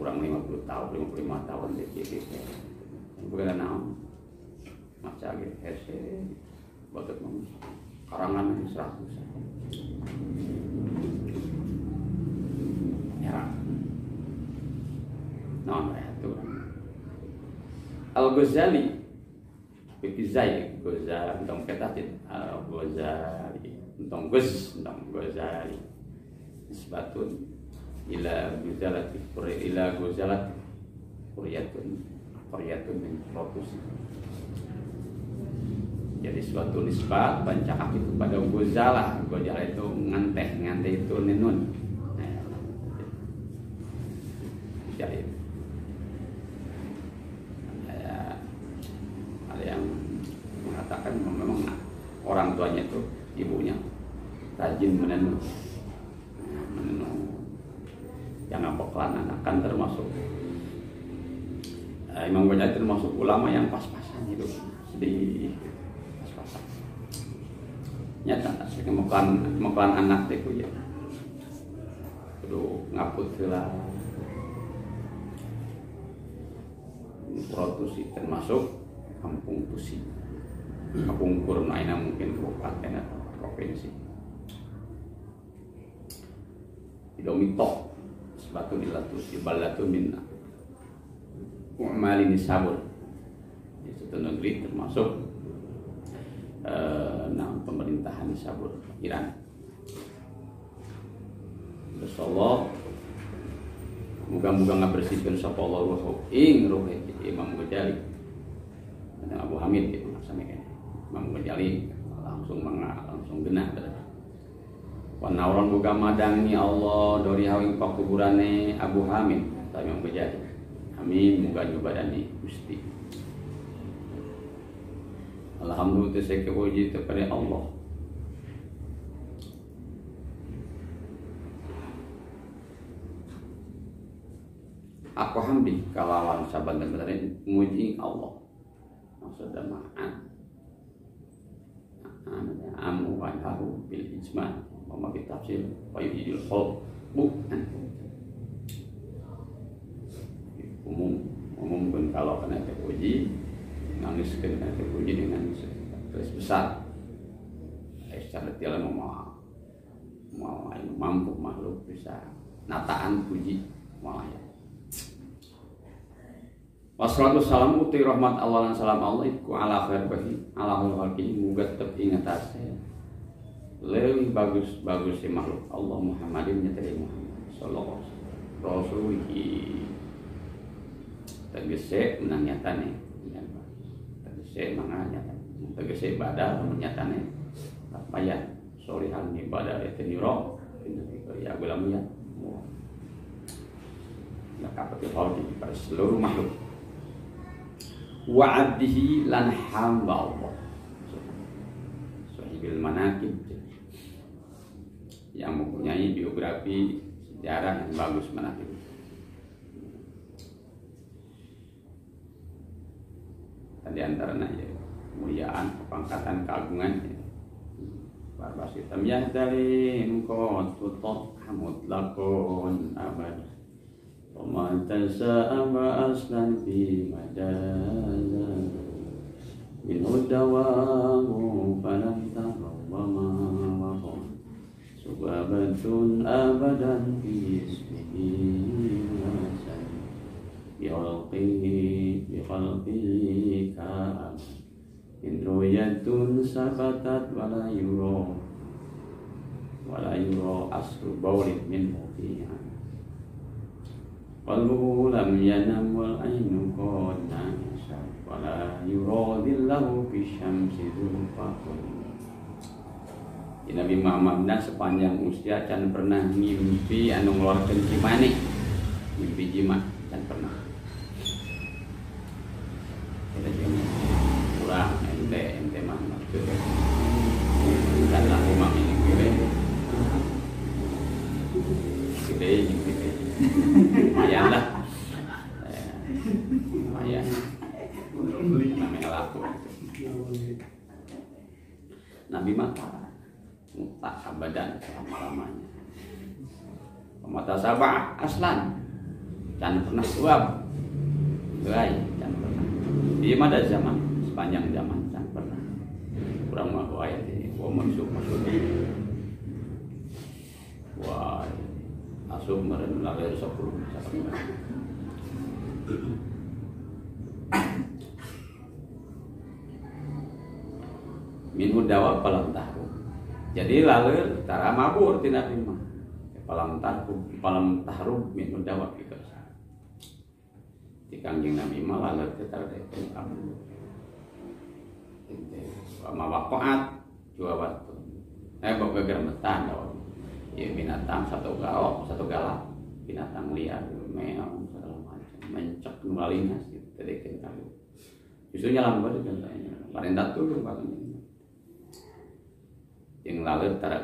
kurang 50 tahun 55 tahun di GGP bukan naon maca ge hese baget mah karangan 100 ya naon itu Al-Ghazali Bikizai Ghazali tentang ketatin Al-Ghazali tentang Ghazali sebatun ila Ghazalati ila Ghazalati Qaryatun min Rotus. Jadi suatu nisbat bancakak itu pada Ghazala itu nganteh itu ninun. Jadi ada yang mengatakan memang orang tuanya itu ibunya rajin menenun yang ngapoklan anak kan termasuk Imam Ghazali termasuk ulama yang pas-pasan itu di pas-pasan nyata kemuklan anak itu ya perlu ngaput lah Tusi termasuk kampung Tusi kampung Kurnaina mungkin kabupaten atau provinsi Idomito sebatun ilatus ibalatun minna Mu'malini sabur di suatu negeri termasuk pemerintahan sabur Iran. Rasulullah muga-muga ngabersihkeun sapa Allah ruh ing ruh Imam Ghazali dan Abu Hamid itu maksudnya Imam Ghazali langsung genah Wanauron muga madangi Allah dari hawing pakuburane Abu Hamid ta Imam Ghazali. Amin muga nyobadani Gusti. Alhamdulillah saya kepuji kepada Allah. Aku hamdi kalawan saban dan benar muji Allah. Maksudnya ma'an amu wa haru bil ijma' wa ma bi tafsir wa yujidul khulq bukan umum pun kalau kena terpuji nangis kena terpuji dengan terus besar secara tiada mau mampu makhluk bisa nataan puji malah ya wassalatu salam uti rahmat Allah dan salam Allah iku ala khair bahi ala khalqi muga tetep ingat saya lebih bagus si makhluk Allah Muhammadin nyatari Muhammad sallallahu alaihi wasallam rasulih tegese menang nyatane tegese manganya tegese ibadah menyatane payah solihan ibadah itu niro ya gulam ya kapati hal di seluruh makhluk wa abdihi lan hamba Allah sahibil manaqib yang mempunyai biografi sejarah yang bagus manaqib di antaranya ya, kemuliaan, kepangkatan, keagungan ya. Barbas hitam yahdalim kot tutok hamud lakon abad Pematasa aba aslan fi majaza Minhu dawamu falam tarawama wahum Subabatun abadan fi ismihi wasan Biqalqihi ka'am Indroyatun sabatat wala yuro asru bawlid min mufiha Qalbuhu lam yanam wal ainu qad na'isa wala yuro dillahu bisyamsi dhulfaqun Nabi Muhammad sepanjang usia can pernah mimpi anu ngeluarkeun cimane mimpi jima can pernah kurang ente mah maksudnya dan lah imam ini gede lumayan lah lumayan namanya laku Nabi mata mutak abadan selama-lamanya mata sabah aslan can pernah suap baik can pernah di mana zaman sepanjang zaman can pernah kurang mau ayat ini masuk wah masuk meren lalu 10 minum dawa palam tahu jadi lalu tara mabur tidak lima palam tahu minum dawa gitu di kangjeng Nabi mah lalu kita dekat abu sama wakoat dua waktu bawa germetan ya binatang satu galak binatang liar meong segala macam mencek nulinas gitu dekat kali justru nyalam banget kan paling datu tuh yang lalu tara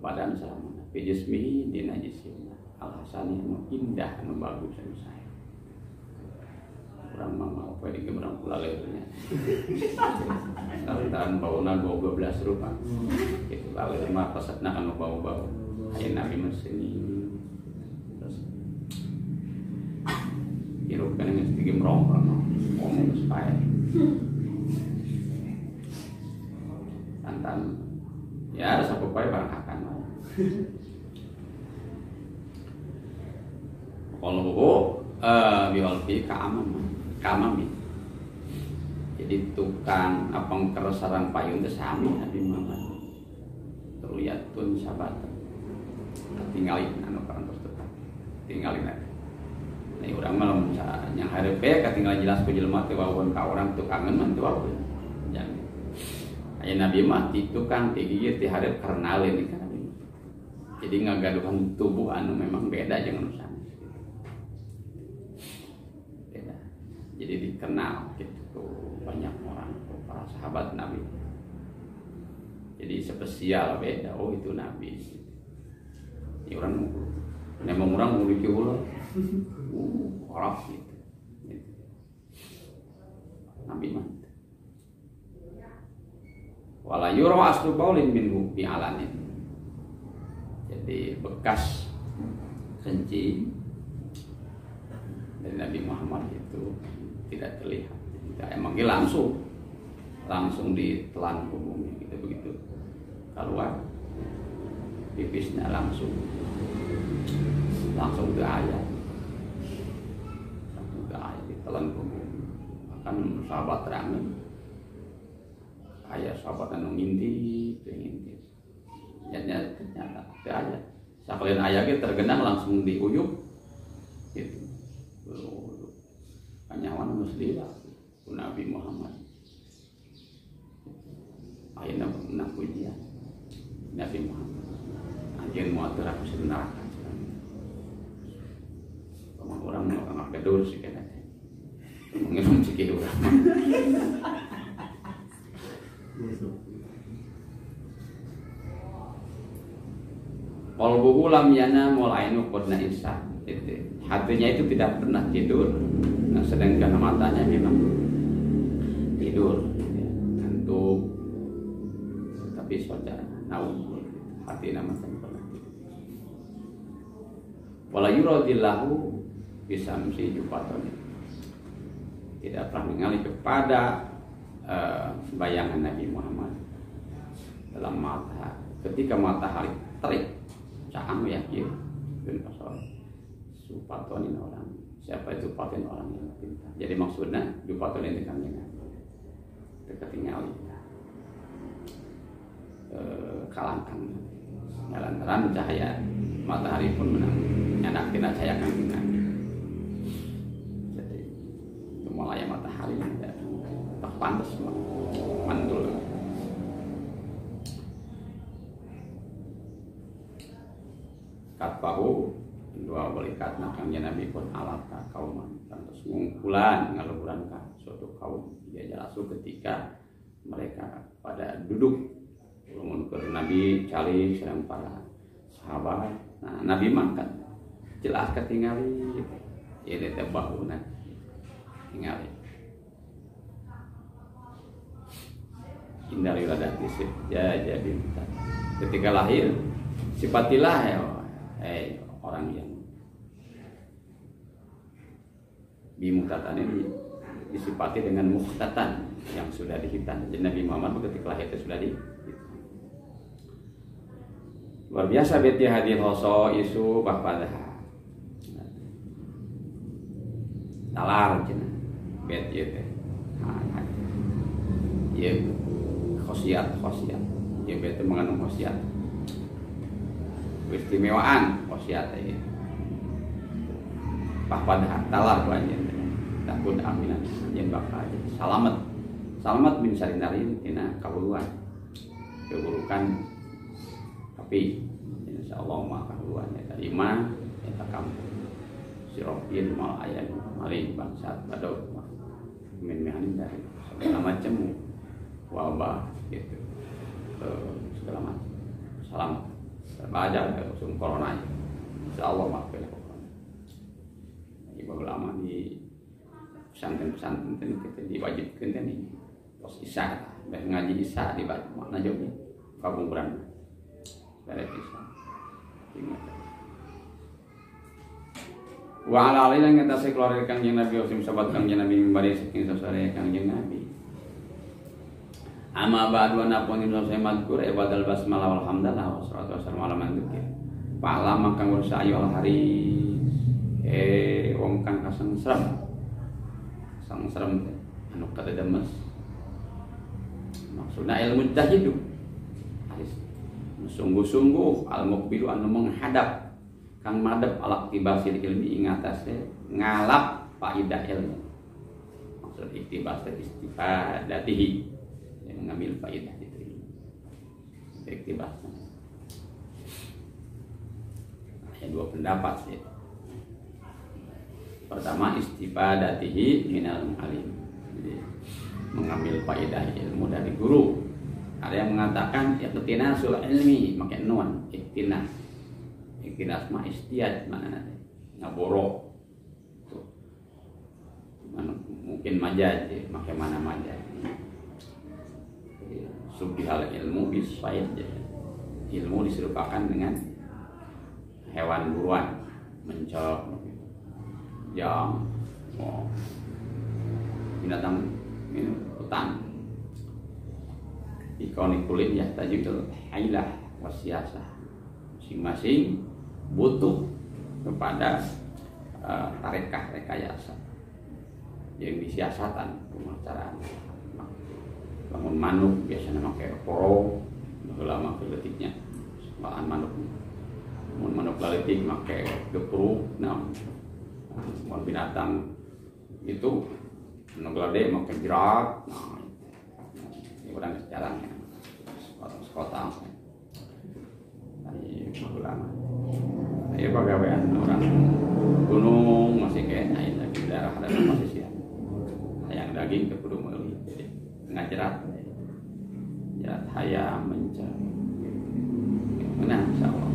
badan selama pijismi dinajisin alasan yang indah yang bagus yang saya orang mau apa di keberang pula lehernya kalau tahan baunya 12 rupa itu lalu lima pesatnya kan bau-bau ayat Nabi mesin terus hirup kan yang sedikit merongkrong ngomong supaya tantan ya ada sapa bae barang akan kalau biolfi kamami jadi tukang apang keresaran payung teh sami Nabi Muhammad teruyatun sahabat tinggalin anu karantos tetap tinggalin aja nah urang mah lamun yang harepe katinggal jelas ku jelema teh wawan ka urang tukangan mah teu wae jangan aya Nabi mah itu kan tigigir ti hareup karnalin kan Nabi. Jadi ngagaduhan tubuh anu memang beda jeung anu sanes. Beda. Jadi dikenal gitu banyak orang para sahabat Nabi. Jadi spesial beda oh itu Nabi. Ya orang memang orang memiliki ulah. Orang gitu. Nabi mah wala yura aslu baulin minhu bi alanin jadi bekas kencing dari Nabi Muhammad itu tidak terlihat tidak emangnya langsung ditelan ke bumi gitu begitu keluar pipisnya langsung ke ayat ditelan ke bumi akan sahabat terangin ayah sahabat anu ngintip ternyata ayah sakalian ayah ge tergenang langsung diuyup gitu kanyawan muslim Nabi Muhammad ayeuna menang pujian Nabi Muhammad anjeun moal teu rakus neraka orang mau kedur sih kan mungkin cekih urang Qalbuhu lam yanam wal ainu qad na'isa. Hatinya itu tidak pernah tidur. Nah, sedangkan matanya memang tidur, ngantuk. Tapi saudara naum hati nama pernah tidur. Wala yuradillahu bisamsi jufatun. Tidak pernah mengalih kepada bayangan Nabi Muhammad dalam mata ketika matahari terik cahang yakin dan pasal supatonin orang siapa itu paten orang yang pintar jadi maksudnya supatonin itu kan dengan ketinggalan kalangkang lantaran cahaya matahari pun menang nyadak tidak cahaya kan jadi mulai matahari tak pantas mantul katpahu dua balikat nakangnya Nabi pun alata kauman terus ngumpulan ngaluhuran ka suatu kaum dia jelasu ketika mereka pada duduk lamun ke Nabi cali sareng para sahabat nah Nabi makan jelas ketinggali ieu teh bahuna tingali indari radati jadi ketika lahir sifatilah ya orang yang bimutatan ini disifati dengan muhtatan yang sudah dihitan. Jadi Nabi Muhammad ketika lahir itu sudah dihitan. Luar biasa beti hadir hoso isu bahpada talar cina bet ieu teh. Ieu khosiat ieu bet mengandung khosiat. Keistimewaan khosiat ieu. Bahpada talar banjir. Takun aminan yen bakal salamat min sarinarin tina kabuluan keburukan tapi insyaallah mah kabuluan eta imah eta kampung sirofin mal ayan malih bangsat badau min mihanin dari segala macam wabah gitu segala macam salam terbaca usum corona insyaallah mah ibu ulama di pesantren kita diwajibkan kan ini pos isya dan ngaji isya di mana jauhnya kabupaten dari isya wa ala alaihi yang kita keluarga kanjeng Nabi usim sahabat kanjeng Nabi mimbari saking sasare kanjeng Nabi amma ba'du anapun inna sayyidul ibadal basmalah walhamdulillah wassalatu wassalamu ala man dzikir pala maka ngursa ayo haris wong kang kasengsrem sang serem anu kada demes maksudna ilmu mujtahid sungguh-sungguh al-muqbilu anu menghadap kang madep ala iktibasil ilmi ing atase ngalap faidah ilmu maksud iktibas istifadatihi yang mengambil faidah itu iktibas ada dua pendapat sih. Pertama istifadatihi minal alim. Jadi mengambil faedah ilmu dari guru. Ada yang mengatakan iqtinasul ilmi pakai nun, iqtinas. Iqtinas mah istiad mana nanti. Ngaboro. Tuh. Mungkin majaz, pakai mana majaz. Subhal ilmu bisaid. Ilmu diserupakan dengan hewan buruan, mencok yang binatang ini hutan ikonik kulit ya tajudul hailah wasiasah masing-masing butuh kepada tarekah rekayasa yang disiasatan pemacaran bangun manuk biasanya pakai poro lama keletiknya bahan manuk laletik pakai gepruk semua binatang itu menglade makan jerat, ini orang sejarah sekota, ini ulama, ini pegawaian orang gunung masih kayak naik lagi daerah masih siap, yang daging ke kudu meli, jadi tengah jerat hayam mencari, mana insyaallah,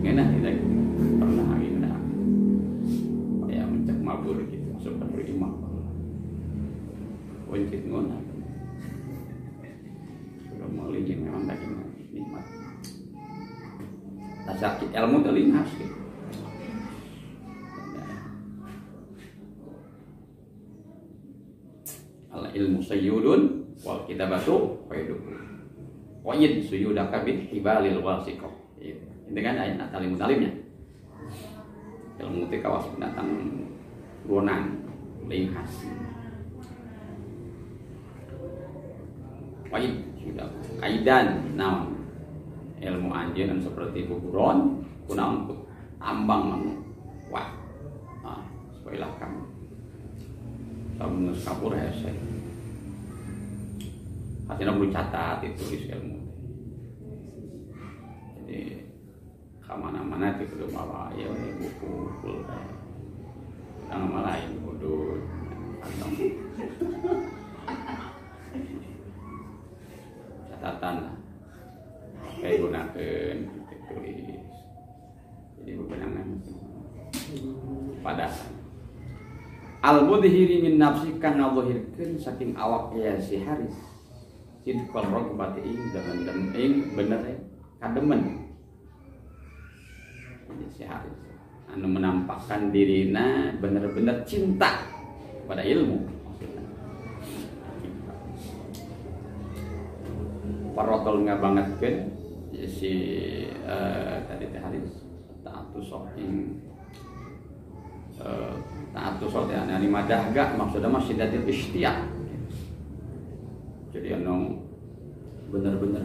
mana kita pernah lagi mabur gitu masuk penerima wajib ngona kalau mau lihat memang daging nikmat tak sakit ilmu terlintas gitu al ilmu sayyudun wal kitabatu faidun wajib suyudaka bil hibalil wasiqah itu kan ayat atalim talimnya ilmu tekawas binatang runan linghas wajib sudah kaidan naon ilmu anjeun seperti buburon kunaon ambang manu wah sekolah kamu samun kapur hese hasilnya perlu catat ditulis ilmu jadi kemana-mana itu perlu bawa ya buku pulpen nama lain hudud atau catatan kayak gunakan tulis jadi bebenangan pada al-mudhiri min nafsi kang ngawahirkeun saking awak ya si Haris sidqal ragbati ing bener kademen si Haris anu menampakkan dirina bener-bener cinta kepada ilmu. Parotol ngabangetkeun si tadi teh hadis ta'atus soking ta'atus sok teh anu madahga maksudna mah sidatil istiaq. Jadi anu bener-bener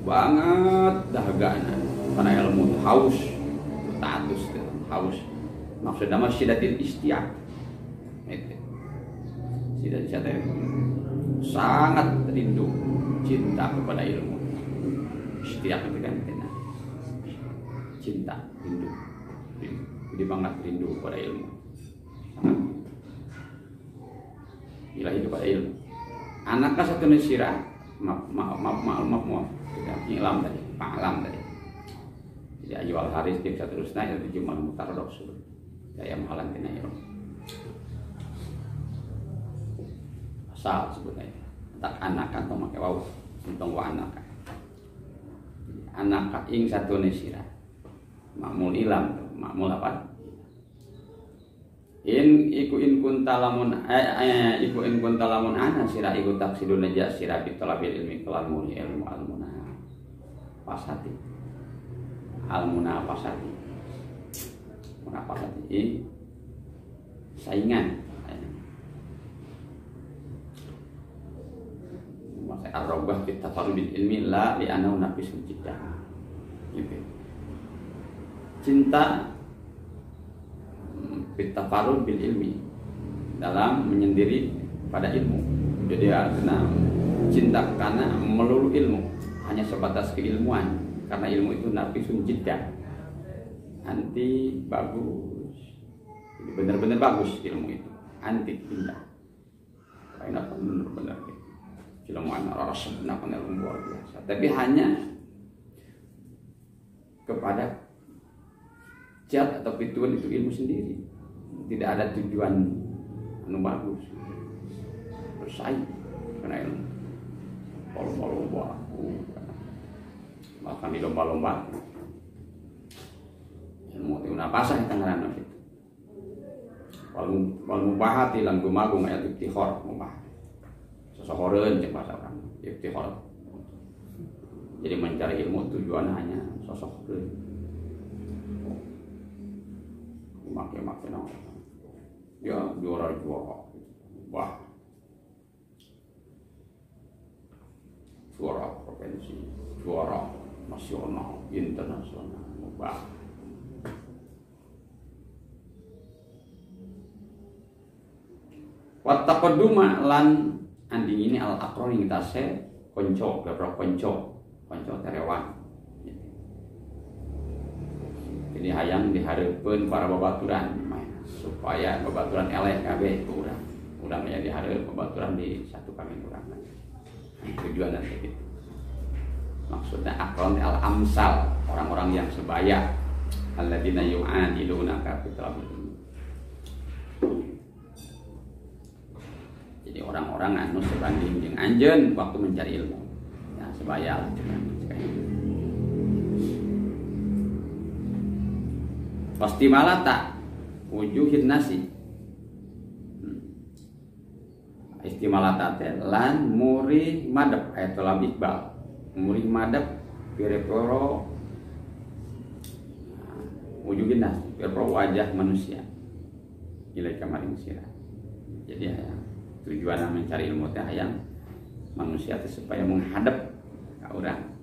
banget dahagana karena ilmu haus ta'atus haus maksudna mah sidatil istiaq. Itu sidat sangat rindu cinta kepada ilmu. Istiaq itu kan cinta, rindu. Jadi banget rindu kepada ilmu. Sangat ilahi kepada ilmu. Anaknya satu nesira, maaf, ilam tadi, panglam tadi. Jadi ayu al haris dia seterusnya itu cuma mutarodoks. Saya mahalan tina ilmu. Asal sebutnya. Tak anak atau make wau, untung wa anak. Anak ing satu nesira. Makmul ilam, makmul apa? Iku in kuntalamun ana sira iku taksidun aja sira bitolabil ilmi kelamun ilmu almuna pasati almuna pasati mana pasati ini saingan masa arrobah kita tafaru bil ilmi la li anau nafisul jiddah gitu. Cinta bitafarud bil ilmi dalam menyendiri pada ilmu. Jadi karena cinta karena melulu ilmu hanya sebatas keilmuan karena ilmu itu nafisun jiddah anti bagus. Jadi benar-benar bagus ilmu itu anti pindah karena benar-benar ilmu anak rasa benar-benar luar biasa tapi hanya kepada jad atau pituan itu ilmu sendiri. Tidak ada tujuan anu bagus bersaing karena ilmu lomba-lomba bahkan di lomba-lomba ilmu itu napasah kita ngaranna itu wal mubahati lan gumagung ayat iftihar mubah sosohoreun jeung bahasa orang iftihar jadi mencari ilmu tujuannya hanya sosok makin ya juara wah juara provinsi juara nasional internasional wah wattaqadduma lan anding ini al aqroni tase konco beberapa konco terewan. Jadi hayang dihareupeun para babaturan supaya babaturan eleh kabeh ku urang. Urang aya dihareup babaturan di satu kami urang. Tujuanna teh gitu. Maksudnya akron al amsal, orang-orang yang sebaya. Alladzina yu'adiluna ka fitrah. Jadi orang-orang anu sebanding jeung anjeun waktu mencari ilmu. Ya sebaya lah cuman pasti malah tak wujuhin nasi istimalata teh lan muri madep ayat lam iqbal muri madep pire-piro wujuhin nasi pire-piro wajah manusia ilai kamaring sirah. Jadi tujuan mencari ilmu teh hayang manusia teh supaya menghadap ka urang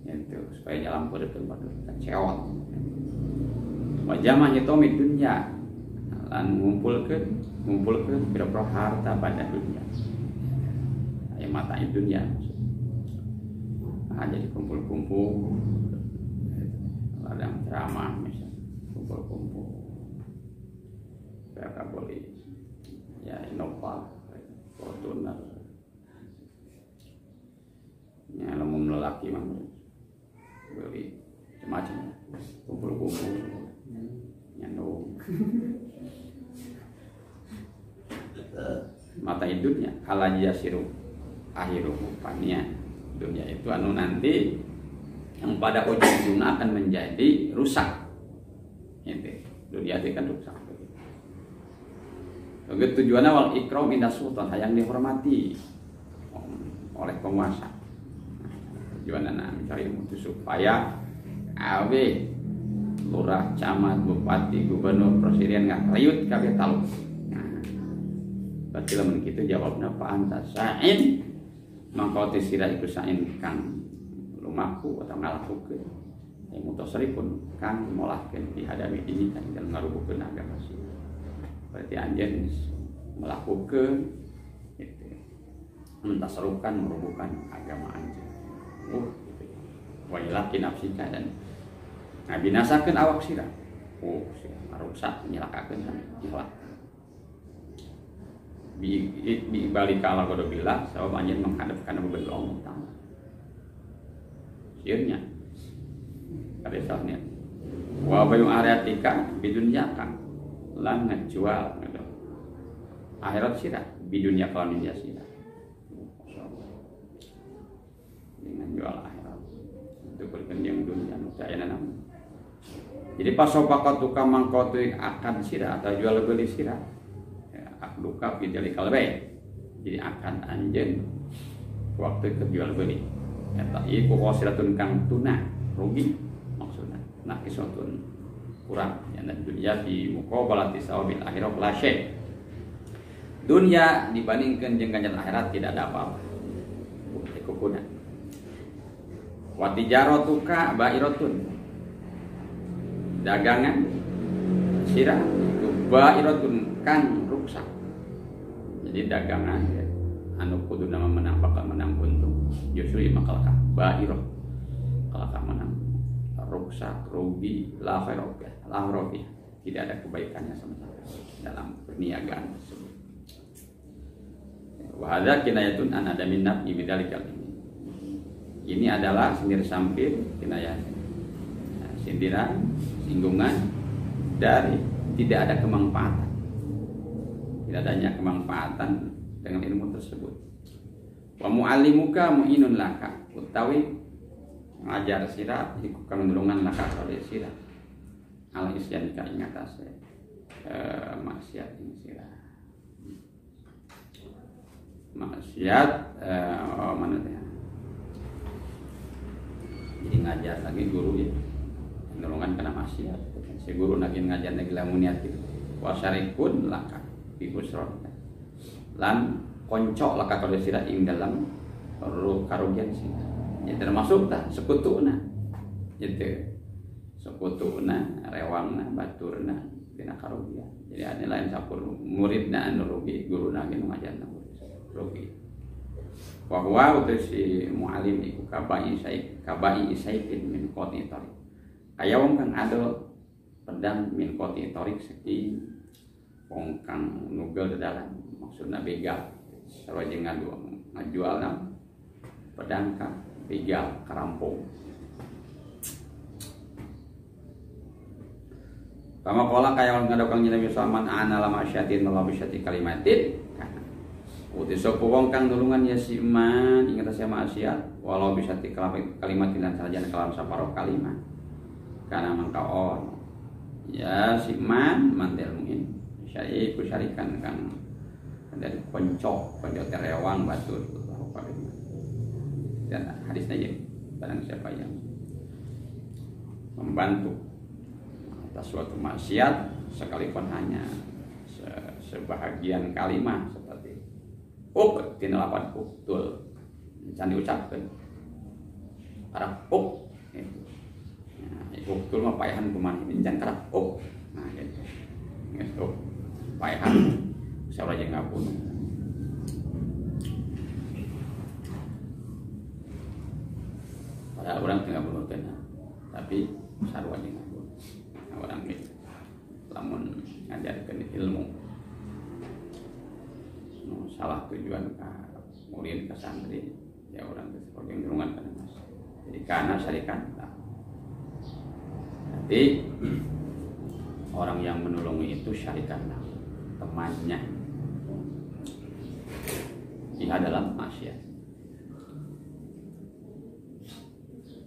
itu supaya nyalam peureun pada ceot wajah mah nyetomi dunya lan ngumpulkeun pira-pira harta pada dunia aya mata dunia jadi kumpul-kumpul ladang ceramah misalnya kumpul-kumpul mereka boleh ya Innova Fortuner ya lamun lelaki mah beli macam kumpul-kumpul nyandung mata hidupnya ala jasiru akhiru fania dunia itu anu nanti yang pada ujung-ujungnya akan menjadi rusak. Dunia itu kan rusak. Tujuannya wal ikram inda sultan, hayang dihormati oleh penguasa. Tujuannya mencari mutu supaya awe lurah, camat, bupati, gubernur, presiden nggak keliut kabeh talu. Berarti lamun kitu jawabna fa anta sa'in mangko teh sira iku sa'in kang lumaku atau ngalakukeun yang mutasarrifun kang molahkeun dihadapi ini kan dalam ngarubukeun agama sih. Berarti anjeun melakukan itu mentasarufkan merubuhkan agama anjeun. Gitu. Wa ilaki nafsika dan ngabinasakeun awak sira. Sira ngarusak nyelakakeun sampai hilak. Bi balik kala godo bilang sabab anjeun menghadapkan beban Allah Taala. Sieunnya kadesahnya wa bayu ariatika bidunyakan lan ngajual gitu. Akhirat sirah bidunya kalau dunia sirah dengan jual akhirat itu berkendiang dunia nutayana nama. Jadi pasopakat tukang mangkotu akan sirah atau jual beli sirah akduka bidali kalbe. Jadi akan anjen waktu ke jual beli eta iku wasiratun kang tuna rugi maksudnya nah isotun kurang ya dan dunia di muqabalati sawabil akhirat la syai. Dunia dibandingkan jeung ganjaran akhirat tidak ada apa-apa. Ikukuna. Wa tijaratuka ba'iratun. Dagangan sirah itu ba'iratun kang ruksak. Jadi dagangan ya, anu kudu nama menang bakal menang untung. Justru makalakah ba'irah. Kalakah menang ruksak, rugi, la khairah, la rafiah. Tidak ada kebaikannya sama sekali dalam perniagaan tersebut. Wahada kinayatun an adamin nafi bidzalikal ini. Ini adalah sindir sampir kinayah, sindiran, singgungan dari tidak ada kemanfaatan. Tidak adanya kemanfaatan dengan ilmu tersebut. Wa mu'allimuka mu'inun laka utawi ngajar sira iku kang nulungan laka kali sira. Ala isyan ka ing atase maksiat ing sira. Maksiat mana teh? Jadi ngajar lagi guru ya. Nulungan kana maksiat. Si guru lagi ngajar lagi lamuniat itu. Wa syarikun laka bi usron. Lan konco laka kali sira ing dalam karugian sira. Ya termasuk tah sekutuna. Gitu. Sekutuna, rewangna, baturna dina karugian. Jadi ada lain sapur muridna anu rugi, guruna ge ngajarna rugi. Wa huwa utusi muallim iku kabai isaipin min qoti tarik. Aya wong kang ado pedang min qoti tarik seki wong kang nugel dalan maksudna begal. Sarua jeung ngajualna pedang ka begal karampung. Kama qala kaya wong ngadokang Nabi Salman ana lama syatin melalui syati kalimatin. Utis sapa wong kang nulungan ya siman ing atas maksiat walau bisa ti kalimat lan sarjana kalam saparo kalimat. Karena mangka on. Ya siman mantel mungkin syai ku syarikan kang dari konco terewang batur kalimat. Dan hadisnya ya barang siapa yang membantu atas suatu maksiat sekalipun hanya sebahagian kalimat seperti tina lapan uktul can diucapkan karena uktul mah payahan kumaha ini can karena nah gitu gitu payahan saura jeung ngabunuh padahal orang tengah bunuh kena tapi sarua jeung orang ini lamun ngajarkan ilmu salah tujuan ke murid ke santri ya orang seperti ngerungan kan mas jadi karena syarikat nanti orang yang menolongi itu syarikat temannya jika dalam maksiat.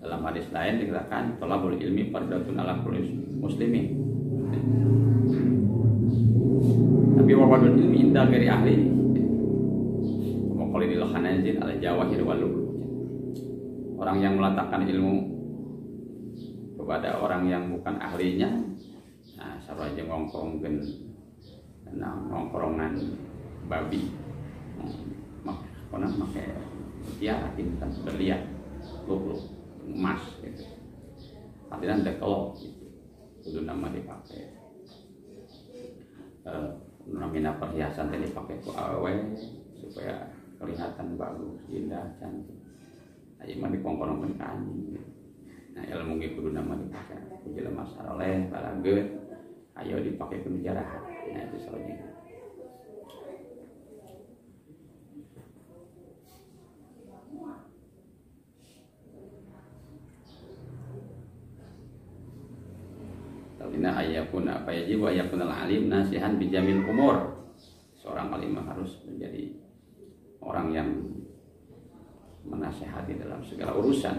Dalam hadis lain dikatakan thalabul ilmi fardhatun ala kulli muslimin. Tapi wa Awwadul ilmi inda ghairi ahli. Maqali lil khanazin ala jawahir wal lulu. Orang yang meletakkan ilmu kepada orang yang bukan ahlinya, nah sabaja ngongkrongkeun nongkrongan babi, konon make tiara tinta berlian, lu'lu, emas gitu. Artinya dekolog gitu. Itu nama dipakai. Namanya perhiasan tadi dipakai ku awe supaya kelihatan bagus, indah, cantik. Ayo mah dikongkorongkeun ka anjing. Nah, ilmu ge kudu nama dipakai. Ku jelema saleh, balageut, ayo dipakai ku jarahat. Nah, itu soalnya. Tawina ayakun apa yajib wa yakun al-alim nasihan bijamil umur. Seorang alim harus menjadi orang yang menasihati dalam segala urusan.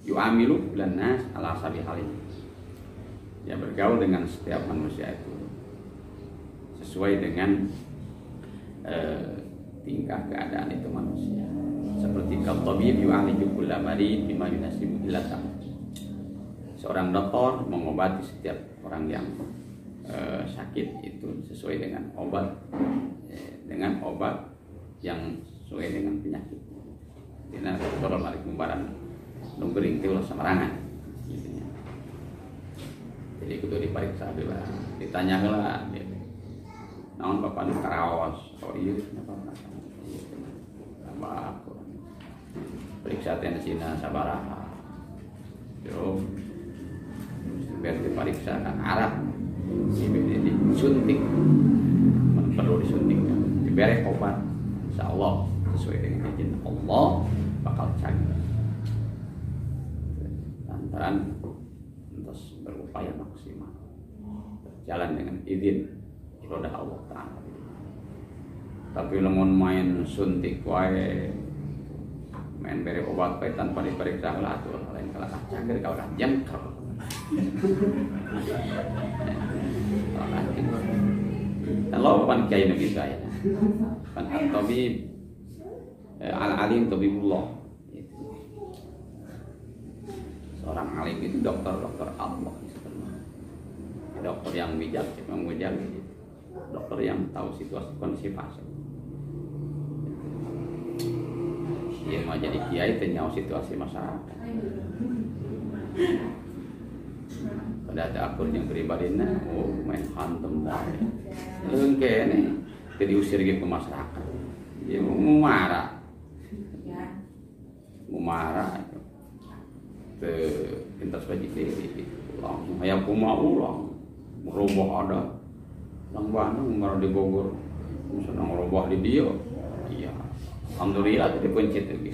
Yu'amilu bilan nas ala sabi halim. Dia bergaul dengan setiap manusia itu sesuai dengan tingkah keadaan itu manusia. Seperti tabib yu'aliju kulla marid bima yunasibu ilatan. Seorang dokter mengobati setiap orang yang sakit itu sesuai dengan obat yang sesuai dengan penyakit. Dina dokter malik mumbaran nunggering teh ulah samarangan gitu nya. Jadi kudu dipariksa heula, ditanya heula gitu. Naon bapak nu karaos? Oh iya kenapa? Tambah periksa tensina sabaraha. Yo biar diperiksa kan Arab disuntik, perlu disuntik, diberi obat, insya Allah sesuai dengan izin Allah bakal canggih. Lantaran terus berupaya maksimal, berjalan dengan izin irodah Allah Taala. Tapi lamun main suntik wae, main beri obat wae tanpa diperiksa lah tuh lain kalah canggih kalau kan jengkel. Kalau pan kiai nabi saya, pan tabib al-alim tabibullah. Seorang alim itu dokter Allah, dokter yang bijak, dokter yang tahu situasi kondisi pasien. Dia mau jadi kiai tahu situasi masyarakat. Pada ada akur yang pribadinya, main hantem dah, lengke nih, jadi usir ke masyarakat, dia mau marah, ke pintas bagi diri, langsung ayam kuma ulang, merubah ada, lang Bandung marah di Bogor, misalnya merubah di dia, iya, alhamdulillah tadi pencet lagi.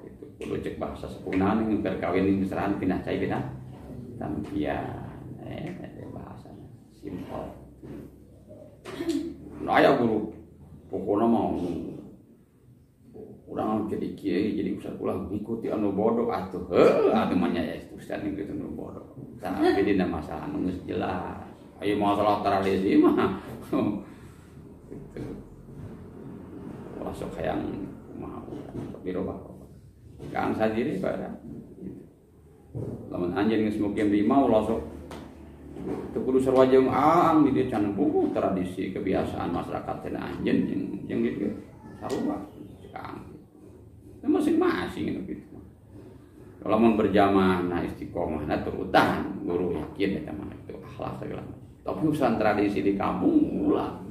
Itu kudu cek bahasa sepunan yang berkawin yang besaraan pindah cai pindah tampian bahasanya simpel. Nah ya guru pokoknya mau orang jadi kiai jadi ustaz ulang ikuti anu bodoh atuh atuh manya ya ustaz yang gitu anu bodoh tapi dina masalah anu jelas ayo masalah tradisi mah gitu masuk yang mau dirubah kang sadiri pada lamun anjeun geus mukim di mau langsung teu kudu sarua jeung aang di dieu can buku tradisi kebiasaan masyarakat teh anjeun jeung gitu sarua kang masing-masing gitu. Kalau mau berjamaah nah istiqomah nah terutan guru yakin eta mah itu akhlak segala macam. Tapi urusan tradisi di kampung ulah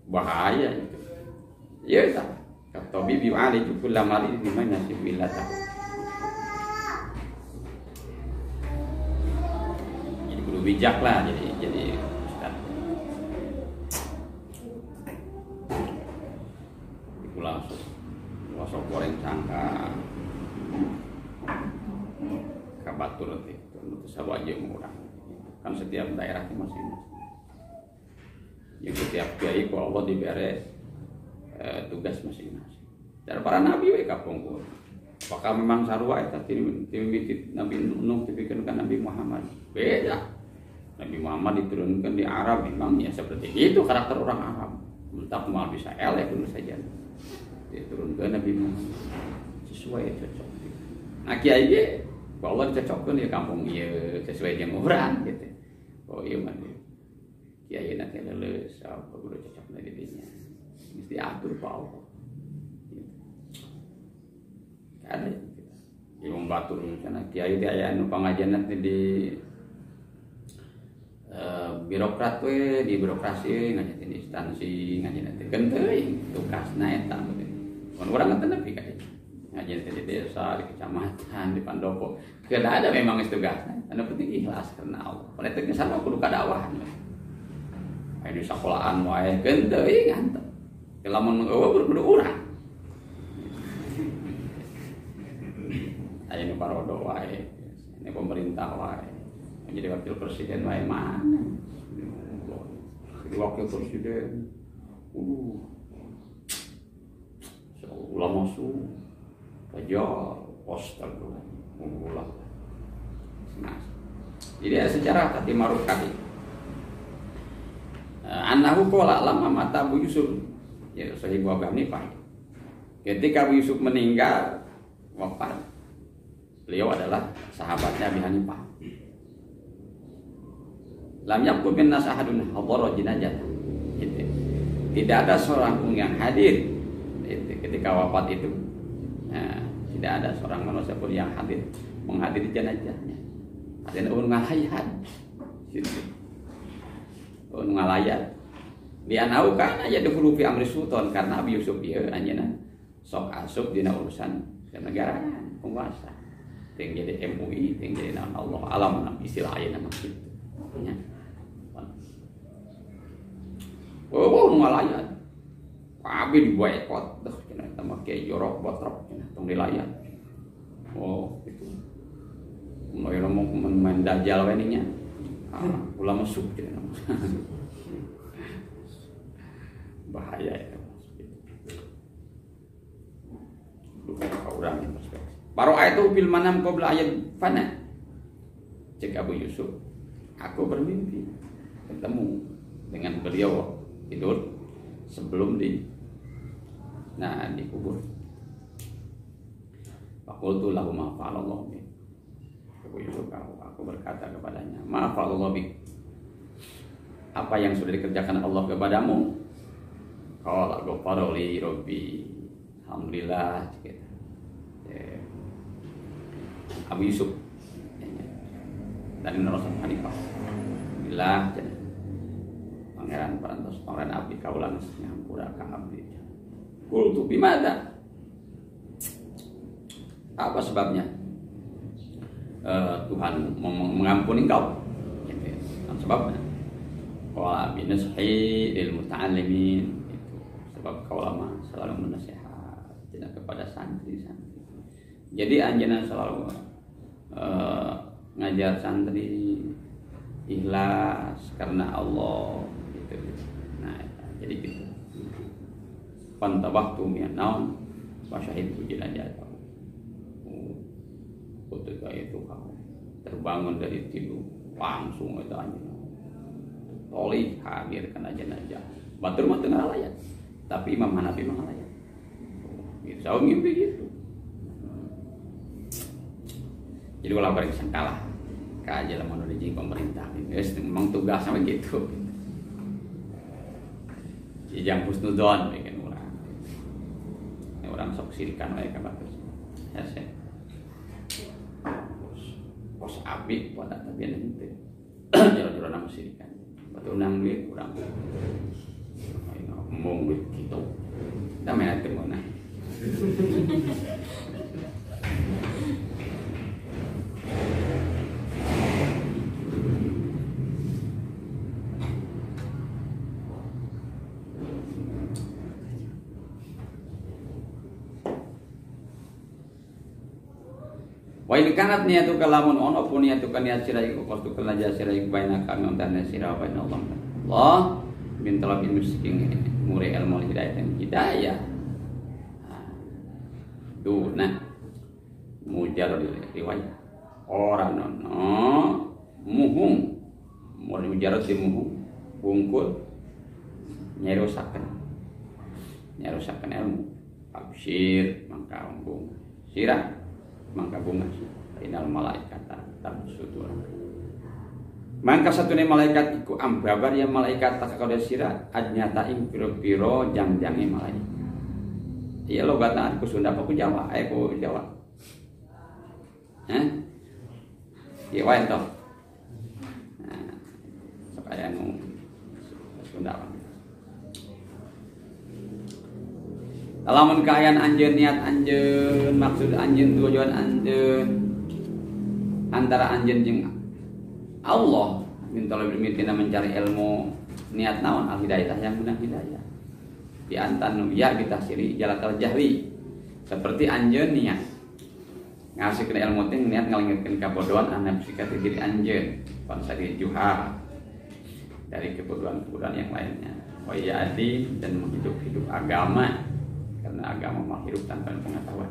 bahaya itu. Ya tak. Kata bibi Ali cukup lama ini dimana sih bilata. Jadi kudu bijak lah jadi ustaz. Langsung goreng sangka kabatur itu sawaje murah. Kan setiap daerah itu masing-masing. Yang setiap kiai ku Allah diberi tugas masing-masing. Cara para nabi we kapungkur. Apakah memang sarua eta timimiti Nabi Nuh dipikirkan Nabi Muhammad? Beda. Nabi Muhammad diturunkan di Arab memang ya seperti itu karakter orang Arab. Entah mau bisa elek dulu saja. Diturunkan Nabi Muhammad sesuai cocok. Nah kiai ge Allah cocokkeun ya kampung ieu sesuai jeung urang gitu. Oh iya mah kiai nanti leuleus apa kudu cocokna di dinya. Mesti atur ku Allah. Ada Imam Batur misalnya kiai teh aya anu pangajian nanti di birokrat we di birokrasi ngajian di instansi ngajian nanti kan teuing tugasna eta mun urang teh nepi ka ngajian di desa di kecamatan di pandopo keun ada memang tugasna anu penting ikhlas karena Allah pada teh sama kudu kadawahan aya di sakolahan wae keun teuing antep lamun eueuh kudu urang aya nu parodo wae, ini pemerintah wae, menjadi wakil presiden wae mana? Jadi wakil presiden, ulama su, pajak, poster tuh, ulah. Nah, jadi secara kati maruf kati. Anahu kola lama mata Abu Yusuf, ya Sahih Bukhari Pak. Ketika Abu Yusuf meninggal, wafat. Beliau adalah sahabatnya Abi Hanifah. Lam yakun min nas ahadun hadara jenazah. Tidak ada seorang pun yang hadir ketika wafat itu. Nah, tidak ada seorang manusia pun yang hadir menghadiri jenazahnya. Ada orang ngalayan. Orang ngalayan. Di anau kan aya dihulu fi amri sultan karena Abi Yusuf ieu anjeunna sok asup dina urusan kenegaraan penguasa. Ting jadi MUI, ting jadi Allah alam istilah ayeuna mah kitu. Nya. Oh, ngalayan. Abi diboykot, dah cenah eta mah kiai jorok botrok cenah tong dilayan. Oh, itu. Mulai ngomong main dajal we nya. Ulama sub cenah. Bahaya itu. Orang yang perspektif. Paro itu bil manam qabla ayat fana. Cek Abu Yusuf, aku bermimpi ketemu dengan beliau tidur sebelum dikubur. Faqultu lahu ma fa'alallahu bi. Abu Yusuf aku berkata kepadanya, ma fa'alallahu bi. Apa yang sudah dikerjakan Allah kepadamu? Qala ghafara li rabbi. Alhamdulillah gitu. Abu Yusuf dari Rasul Hanifah bila pangeran parantos pangeran abdi kaulang nyampura ka abdi qultu bimada apa sebabnya Tuhan mengampuni engkau gitu ya. Sebabnya qala binasihi lil muta'allimin itu sebab kau lama selalu menasihat kepada santri-santri. Jadi anjeunna selalu ngajar santri ikhlas karena Allah gitu. Nah, jadi gitu. Pantabaktu min naum wa syahidtu jinazah. Ketika itu kamu terbangun dari tidur langsung itu anjeunna. Toli hadir kana jenazah. Batur mah teu ngalayan. Tapi Imam Hanafi mah ngalayan. Gitu, saya mimpi gitu. Jadi kalau balik kalah, kaja lah mau di pemerintah, guys, memang tugas sama gitu. Jangan husnudon, bikin orang sok sirikan mereka bagus. Ya sih. Pos api pada tapi nanti, jalan-jalan nama sirikan. Batu nang duit kurang, ngomong duit gitu. Kita main temu nah. Wa in kanat niyatuka lamun ono pun niyatuka niat sira iku kostu kelaja sira iku baina kami antara sira wa baina Allah min talabil miskin muri ilmu hidayah dan hidayah. Duna mujarrad riwayat orang nono muhung mau mujarrad di muhung bungkul nyerusaken ilmu absyir mangka bunga sirah mangka bunga inal malaikat tabsutu mangka satune malaikat iku ambabar yang malaikat tak kada sirah adnyata ing pira-pira jang-jange malaikat. Iya lo gatan ku Sunda apa ku Jawa? Ku Jawa. Iya wae toh. Nah, supaya nu Sunda. Lamun kayaan anjeun niat anjeun maksud anjeun tujuan anjeun antara anjeun jeung Allah minta lebih mitina mencari ilmu niat naon al hidayah yang benar hidayah di antan ya bitasiri jalatal jahri seperti anjeun niat ngasihkeun ilmu teh niat ngalengitkeun kabodohan anu psika diri anjeun pansari juha dari kebodohan-kebodohan yang lainnya wa ya'di dan menghidup agama karena agama mah hidup tanpa pengetahuan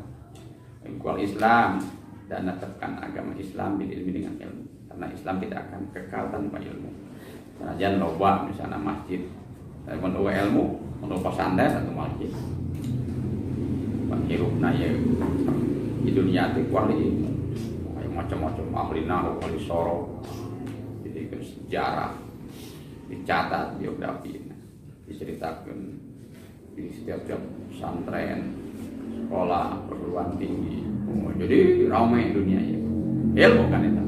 kual Islam dan menetapkan agama Islam bil ilmi dengan ilmu karena Islam tidak akan kekal tanpa ilmu sanajan loba misalnya masjid mun ilmu untuk pesantren atau masjid menghirupna ya di dunia itu kuali macam-macam ahli nahu ahli sorok jadi sejarah dicatat biografi diceritakan di setiap pesantren sekolah perguruan tinggi jadi ramai dunia ya ilmu kan itu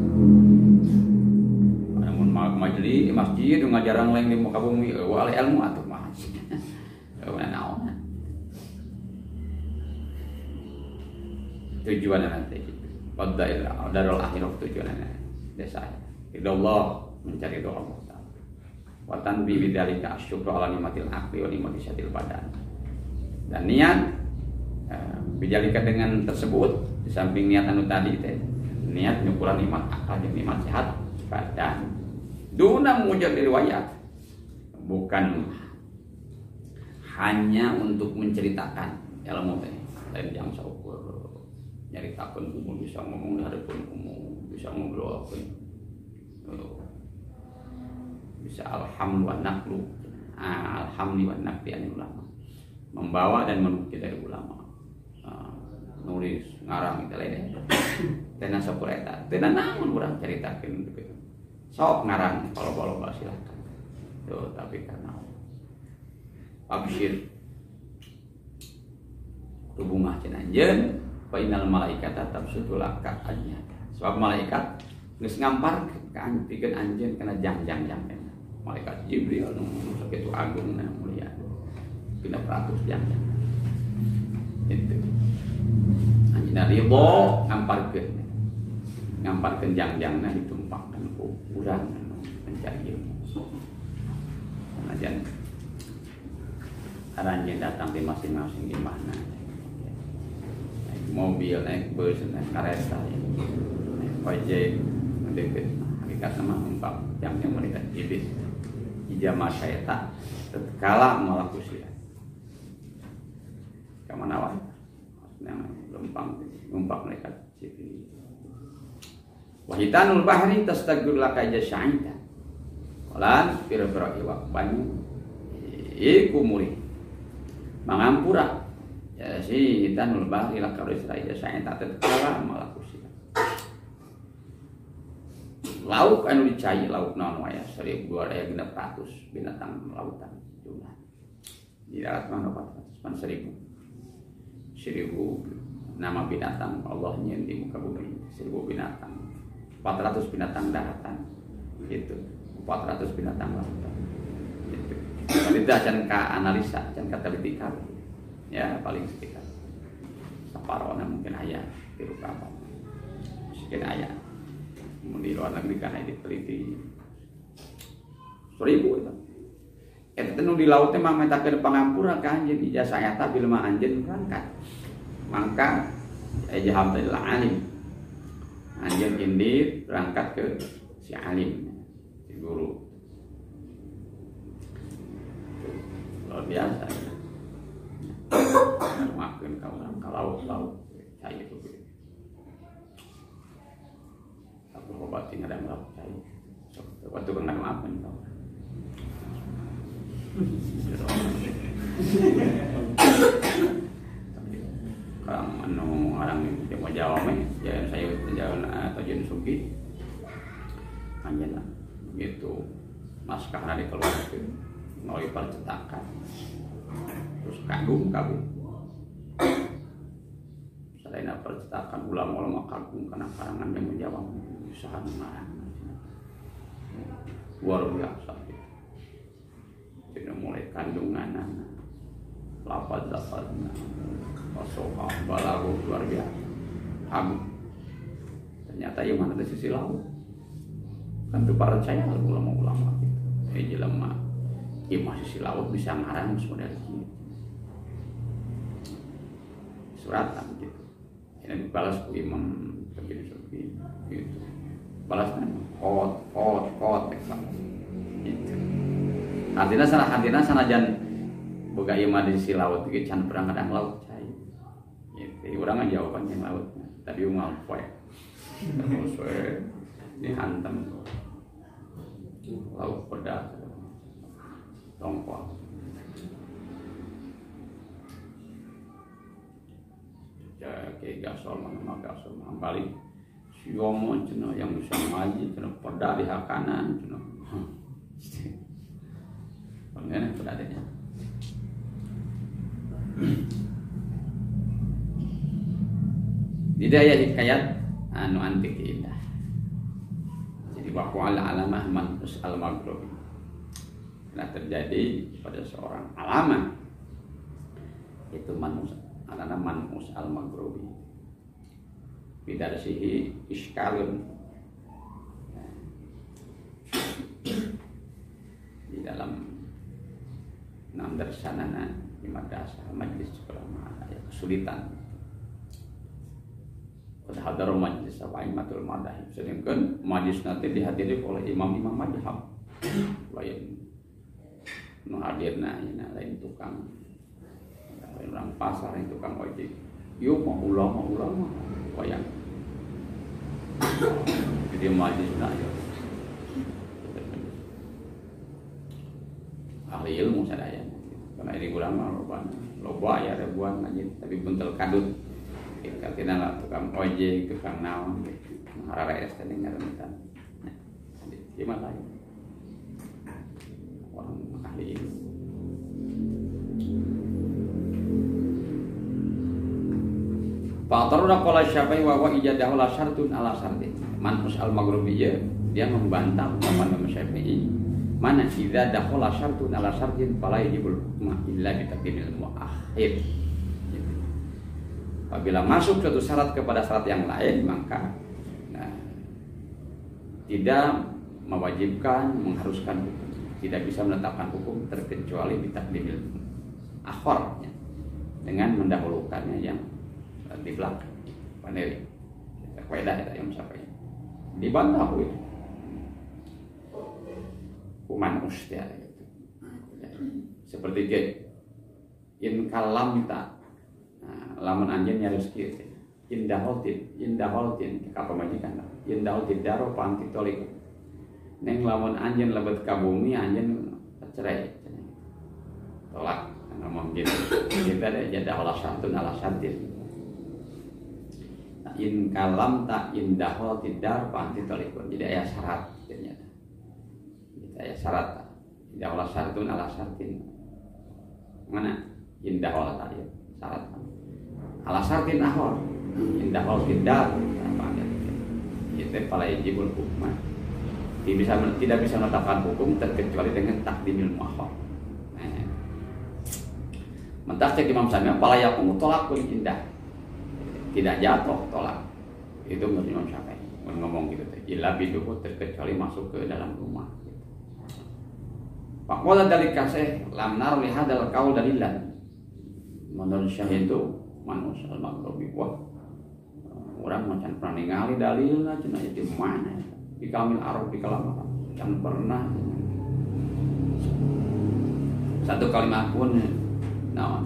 namun majelis masjid ngajarang lain di muka bumi wali ilmu atau masjid tujuannya nanti darul akhirat tujuannya desa ridho Allah mencari doa Allah watan bi bidzalika asyukru ala nikmatil aqli wa nikmatil badan dan niat bidzalika dengan tersebut di samping niat anu tadi teh niat nyukuran nikmat akal dan nikmat sehat badan duna mujad riwayat bukan hanya untuk menceritakan ilmu teh lain yang saukur nyaritakeun umum bisa ngomong hareupeun umum bisa ngobrol bisa alhamdulillah anil ulama membawa dan menukil dari ulama nulis ngarang itu lain tena sakur eta tena naon urang caritakeun gitu sok ngarang kalau silakan tuh tapi karena absyir hubungah cenah anjeun fa innal malaikata tabsutu laka ajnya sebab malaikat geus ngamparkeun ka pikeun anjeun kana jang-jang malaikat Jibril nu sakitu agung na mulia 300 jang itu anjeunna ridho ngamparkeun jang-jangna ditumpangkeun ku urang anu mencari ilmu sanajan aranjeun datang di masing-masing di mana mobil naik bus naik kereta naik ojek deket hakikat nama empat yang mereka iblis ijamah syaitan tatkala malakusia kemana wae yang lempang mereka sini wahitanul bahri tastagur laka jasya'ita walan pira-pira iwak banyu iku muri mangampura ya si hitanul bahri laka jasya'ita tatkala malakusia lauk anu dicai lauk naon wae 1200 binatang lautan jumlah di darat mana 400 1000 nama binatang Allah nyen di muka bumi 1000 binatang 400 binatang daratan gitu 400 binatang lautan gitu kalau can ka analisa can ka teliti ya paling sekitar saparona mungkin aya di rukapan mungkin aya di luar negeri karena diteliti 1000 itu. Eta nu di laut teh mah metakeun pangampura ka anjeun ijazah eta bil mah anjeun berangkat. Mangka ijazah teh alim. Anjeun indit berangkat ke si alim, si guru. Luar biasa. Maafkeun ka urang ka laut-laut. cai itu. Aku obati ngadang lauk cai. Waktu kang ngadang apa nih kau? Kang anu ngarang itu mau jawab ya saya jalan atau jenis suki anjana gitu naskah dikeluarkan melalui percetakan terus kagum selain percetakan ulama-ulama kagum karena karangan yang menjawab usaha mengarang luar biasa jadi mulai kandungan lapad-lapad pasokan balago luar biasa kagum ternyata yang mana di sisi laut kan itu percaya ulama-ulama gitu jelema imah sisi laut bisa ngarang semua dari sini suratan gitu ini dibalas ku imam begini seperti gitu balasnya kot gitu artinya sanajan boga imah di sisi laut gitu can perang kadang laut cai gitu urang jawabannya lautnya tadi ungal poe terus dihantam laut pedas tongkol ya kayak gasol mana gasol balik siomo cina yang bisa ngaji cina pedas di hak kanan cina pengen pedasnya di daya hikayat anu antik indah jadi waqa'al alamah manus al-maghribi nah terjadi pada seorang alama itu manus al-maghribi bidarsihi iskalun di dalam 6 darsanana di madrasah majlis ulama ada kesulitan pada hadar majlis Aimatul Madahib sedangkan majlis nanti dihadiri oleh imam-imam madhab lain nu hadirna lain tukang lain orang pasar yang tukang ojek yuk mau ulama wayang jadi majlis ya ahli ilmu sadaya karena ini ulama loba ya ribuan majlis tapi buntel kadut karena lah tukang ojek, tukang naon, harare es tadi ngaremetan. Gimana ya? Orang ahli ini. Fa'taruna qala Syafi'i wa ijadahu la syartun ala syartin. Manhus al-Maghribiyya dia membantah ucapan Imam Syafi'i. Mana idza dakhala syartun ala syartin fala yajibul hukma illa bi taqdimil muakhir. Apabila masuk suatu syarat kepada syarat yang lain maka tidak mewajibkan mengharuskan hukum, tidak bisa menetapkan hukum terkecuali bitakdimil akhor dengan mendahulukannya yang di belakang. Paneri kaidah yang sampai dibantah itu kuman ustia seperti ke in kalam tak lamun anjeun nyaris kieu indaholtin ka pamajikan indaholtin daro panti tolik neng lamun anjeun lebet ka bumi anjeun cerai tolak ngomong gitu kita ada jadah ala santin in kalam tak indaholtin dar panti tolik jadi aya syarat ternyata aya syarat indah ala santin mana indah ala tadi syarat ala syartin ahor indah hal tidak apa itu pala yajibul hukma tidak bisa menetapkan hukum terkecuali dengan takdimil muakhar. Mentah cek Imam Syafi'i pala yaqumu tolakul indah tidak jatuh tolak itu menurut Imam Syafi'i ngomong gitu illa biduhu terkecuali masuk ke dalam rumah faqala dalika syekh lam naru li hadzal qaul dalilan menurut Syekh itu manus al-Maghribi wah orang macam pernah ningali dalilna cenah di mana di kamil arab di kalam can pernah satu kalimat pun naon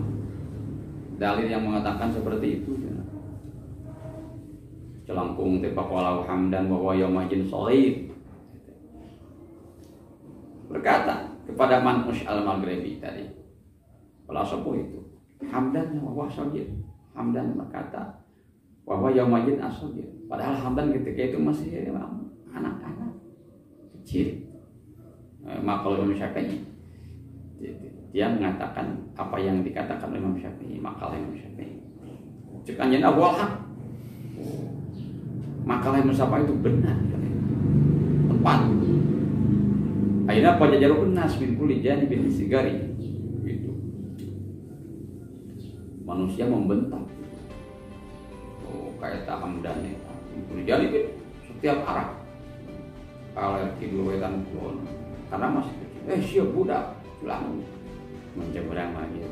dalil yang mengatakan seperti itu celangkung teh faqala hamdan wa huwa yaumajin shaghir. Berkata kepada Man'ush al-Maghribi tadi, kalau sepuh itu hamdan wa huwa shaghir. Hamdan berkata wa huwa yaumajin as-shaghir. Padahal Hamdan ketika itu masih anak-anak kecil. Maka Imam Syafi'i dia mengatakan apa yang dikatakan Imam Syafi'i, makalah Imam Syafi'i. Cek anjeun Abu Al-Haq. Makalah Imam Syafi'i itu benar. Tepat. Aina pajajarun nas min kulli janibin sigari. Gitu. Manusia membentak. Oh, kayak Hamdan ya. Jadi setiap arah kalau tidur wetan kulon karena masih kecil siap budak culang menjebrang lagi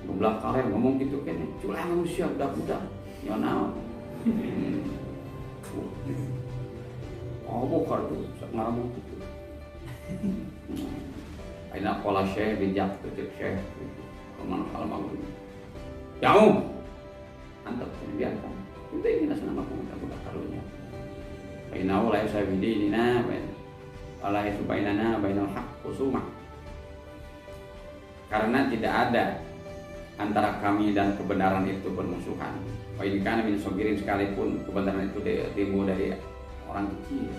belah kalian ngomong gitu kan culang siap budak nyonau oh bukan tuh ngomong gitu aina pola syekh bijak tutup syekh kemana kalau mau jauh antap biarkan itu ingin senang aku budak karunya bainahu la yasabidina ala yasubainana bainal haq husumah karena tidak ada antara kami dan kebenaran itu bermusuhan. Wa in kana min sagirin sekalipun kebenaran itu timbul dari orang kecil.